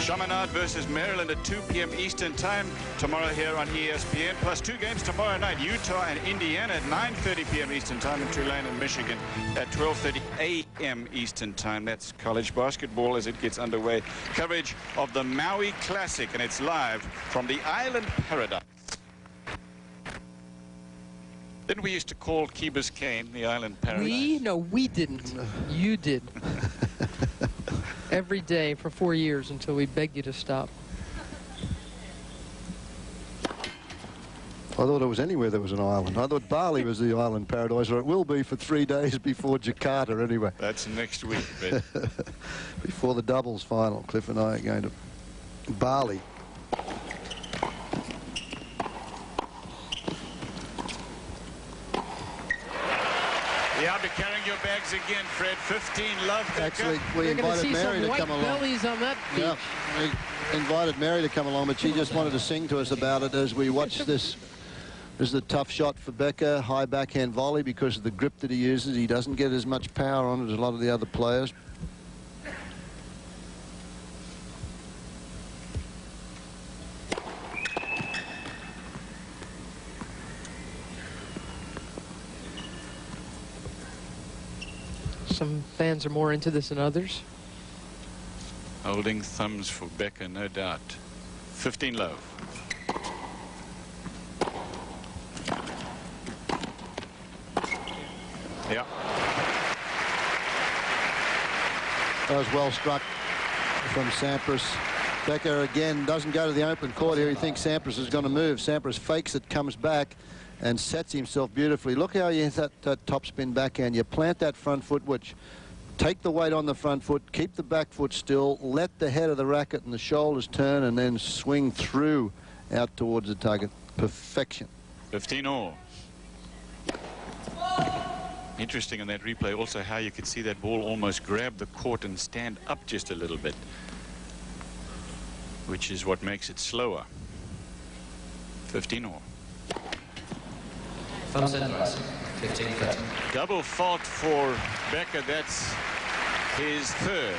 Chaminade versus Maryland at 2 p.m. Eastern Time tomorrow here on ESPN. Plus 2 games tomorrow night, Utah and Indiana at 9:30 p.m. Eastern Time, and Tulane and Michigan at 12:30 a.m. Eastern Time. That's college basketball as it gets underway. Coverage of the Maui Classic, and it's live from the Island Paradise. Didn't we used to call Key Biscayne the Island Paradise? We? No, we didn't. You did. Every day for 4 years until we begged you to stop. I thought it was anywhere there was an island. I thought Bali was the island paradise, or it will be for 3 days before Jakarta anyway. That's next week, but before the doubles final. Cliff and I are going to Bali. Yeah, I'll be carrying your bags again, Fred. 15 love. Actually, we invited Mary to come along. Bellies on that beach. Yeah, we invited Mary to come along, but she just wanted to sing to us about it as we watch this. This is a tough shot for Becker, high backhand volley because of the grip that he uses. He doesn't get as much power on it as a lot of the other players. Some fans are more into this than others. Holding thumbs for Becker, no doubt. 15 love. Yeah. That was well struck from Sampras. Becker again doesn't go to the open court here. He thinks Sampras is going to move. Sampras fakes it, comes back, and sets himself beautifully. Look how you hit that topspin backhand. You plant that front foot, which take the weight on the front foot, keep the back foot still, let the head of the racket and the shoulders turn, and then swing through out towards the target. Perfection. 15 all. Interesting in that replay also how you could see that ball almost grab the court and stand up just a little bit, which is what makes it slower. 15 all. Sampras, 15-13. Double fault for Becker. That's his third.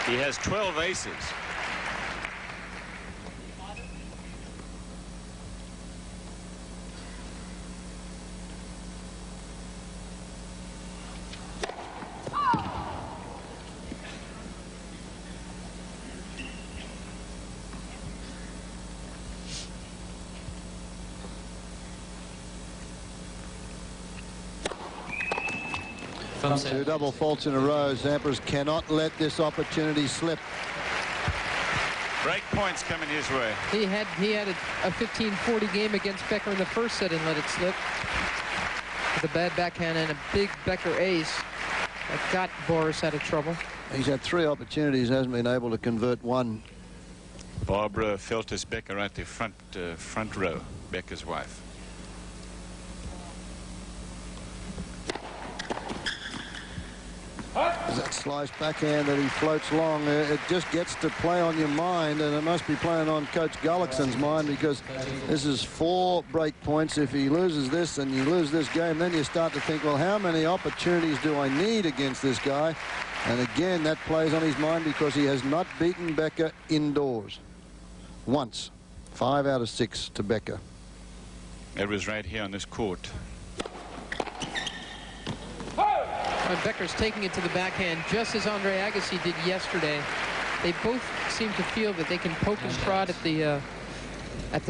He has 12 aces. Two double faults in a row. Sampras cannot let this opportunity slip. Break points coming his way. He had a 15-40 game against Becker in the first set and let it slip. With a bad backhand and a big Becker ace that got Boris out of trouble. He's had 3 opportunities, hasn't been able to convert one. Barbara Feltus Becker right there front row, Becker's wife. That slice backhand that he floats long, it just gets to play on your mind, and it must be playing on Coach Gullickson's mind, because this is 4 break points. If he loses this and you lose this game, then you start to think, well, how many opportunities do I need against this guy? And again, that plays on his mind because he has not beaten Becker indoors once. 5 out of 6 to Becker. It was right here on this court. Becker's taking it to the backhand just as Andre Agassi did yesterday. They both seem to feel that they can poke and prod at the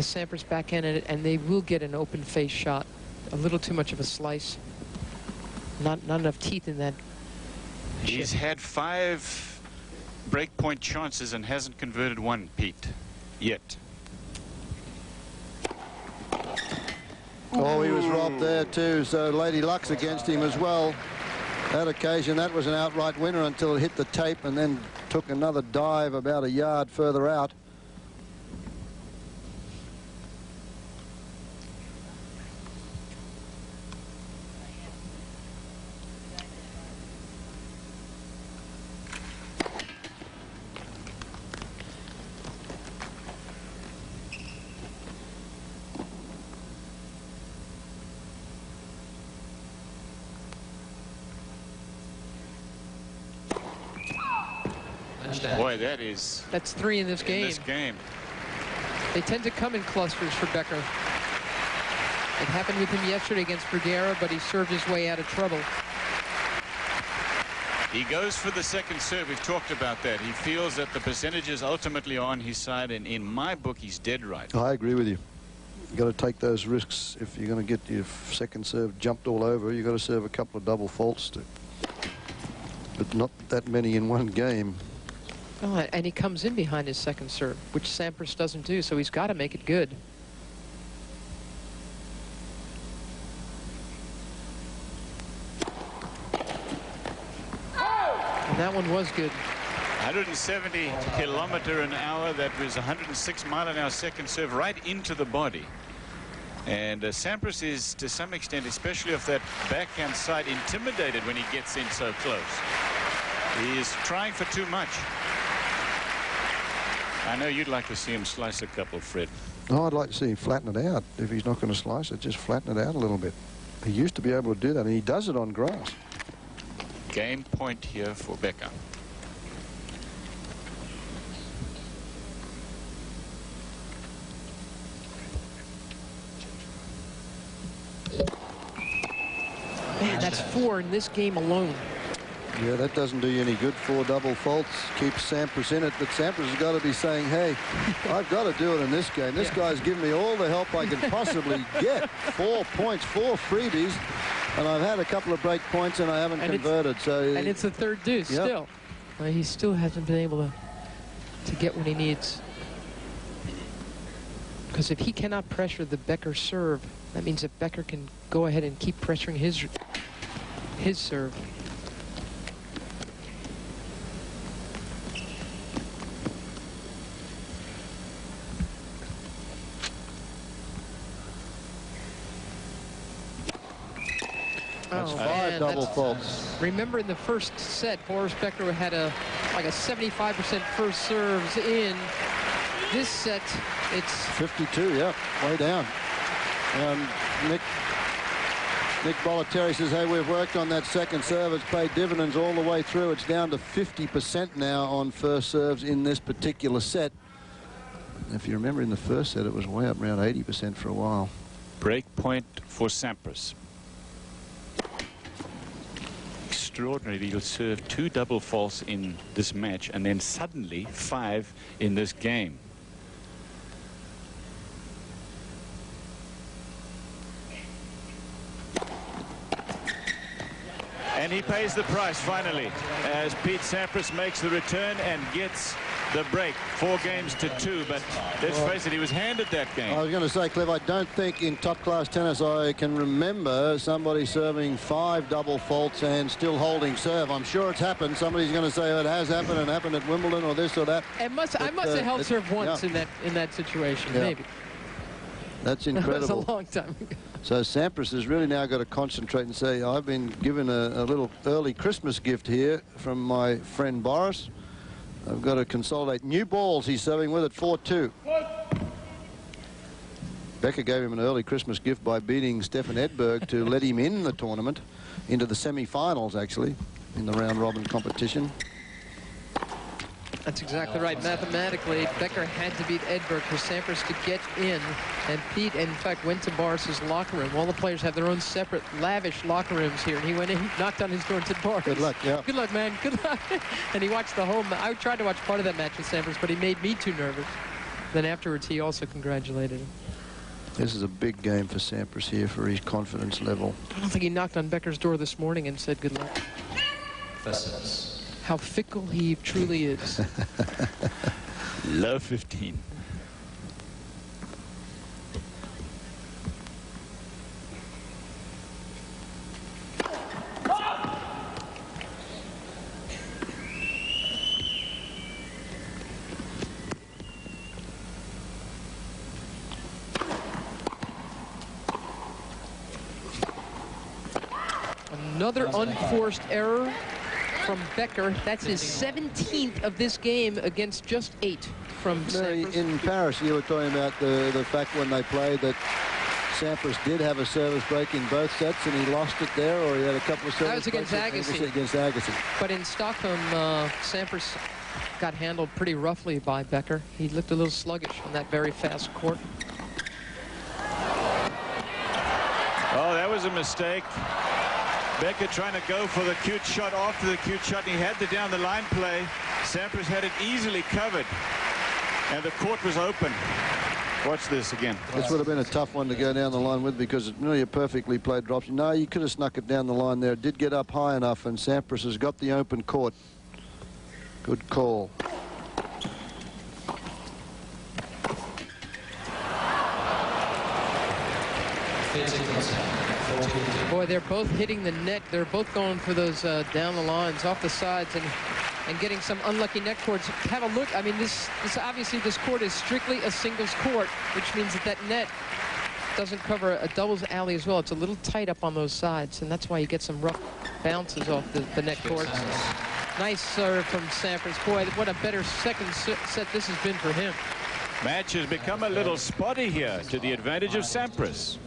Sampras backhand, and they will get an open face shot. A little too much of a slice. Not enough teeth in that. He's had 5 breakpoint chances and hasn't converted one, Pete, yet. Oh, he was robbed there too, so Lady Luck's against him as well. That occasion, that was an outright winner until it hit the tape and then took another dive about a yard further out. Boy, that's 3 in this game. In this game. They tend to come in clusters for Becker. It happened with him yesterday against Bruguera, but he served his way out of trouble. He goes for the second serve. We've talked about that. He feels that the percentages ultimately are on his side, and in my book, he's dead right. I agree with you. You've got to take those risks. If you're going to get your second serve jumped all over, you've got to serve a couple of double faults, but not that many in one game. Oh, and he comes in behind his second serve, which Sampras doesn't do, so he's got to make it good. And that one was good. 170 kilometer an hour. That was 106 mile an hour second serve right into the body. And Sampras is, to some extent, especially off that backhand side, intimidated when he gets in so close. He is trying for too much. I know you'd like to see him slice a couple, Fred. No, I'd like to see him flatten it out. If he's not going to slice it, just flatten it out a little bit. He used to be able to do that, and he does it on grass. Game point here for Becker. Man, that's 4 in this game alone. Yeah, that doesn't do you any good. 4 double faults keeps Sampras in it, but Sampras has got to be saying, hey, I've got to do it in this game. This guy's giving me all the help I can possibly get. 4 points, 4 freebies, and I've had a couple of break points and I haven't converted. And it's the third deuce still. He still hasn't been able to get what he needs. Because if he cannot pressure the Becker serve, that means that Becker can go ahead and keep pressuring his serve. That's 5 double faults. Remember, in the first set, Boris Becker had like a 75% first serves in. This set, it's 52. Yeah, way down. Nick Bollettieri says, hey, we've worked on that second serve. It's paid dividends all the way through. It's down to 50% now on first serves in this particular set. If you remember, in the first set, it was way up around 80% for a while. Break point for Sampras. Extraordinary. He'll serve 2 double faults in this match, and then suddenly 5 in this game. And he pays the price finally as Pete Sampras makes the return and gets the break. 4 games to 2, but let's face it, he was handed that game. I was going to say, Cliff, I don't think in top-class tennis I can remember somebody serving 5 double faults and still holding serve. I'm sure it's happened. Somebody's going to say, oh, it has happened and happened at Wimbledon or this or that. I must have held serve once in that situation, maybe. That's incredible. That was a long time ago. So Sampras has really now got to concentrate and say, I've been given a little early Christmas gift here from my friend Boris. I've got to consolidate. New balls he's serving with at 4-2. Becker gave him an early Christmas gift by beating Stefan Edberg to let him in the tournament, into the semi-finals, actually, in the round-robin competition. That's exactly right. Mathematically, Becker had to beat Edberg for Sampras to get in. And Pete, in fact, went to Boris's locker room. All the players have their own separate, lavish locker rooms here. And he went in, knocked on his door and said, Boris, good luck, yeah. Good luck, man. Good luck. And he watched the whole I tried to watch part of that match with Sampras, but he made me too nervous. Then afterwards, he also congratulated him. This is a big game for Sampras here for his confidence level. I don't think he knocked on Becker's door this morning and said good luck. How fickle he truly is. Love 15. Another unforced error from Becker. That's his 17th of this game against just 8 from Sampras. In Paris, you were talking about the fact when they played that Sampras did have a service break in both sets and he lost it there, or he had a couple of service breaks. That was against Agassi. Against Agassi. But in Stockholm, Sampras got handled pretty roughly by Becker. He looked a little sluggish on that very fast court. Oh, that was a mistake. Becker trying to go for the cute shot after the cute shot. And he had the down the line play. Sampras had it easily covered. And the court was open. Watch this again. This would have been a tough one to go down the line with because it's really a perfectly played drop. No, you could have snuck it down the line there. It did get up high enough, and Sampras has got the open court. Good call. Boy, they're both hitting the net. They're both going for those down the lines, off the sides, and getting some unlucky net courts. Have a look. I mean, this obviously this court is strictly a singles court, which means that net doesn't cover a doubles alley as well. It's a little tight up on those sides, and that's why you get some rough bounces off the net courts. Nice serve from Sampras. Boy, what a better second set this has been for him. Match has become a little spotty here to the advantage of Sampras.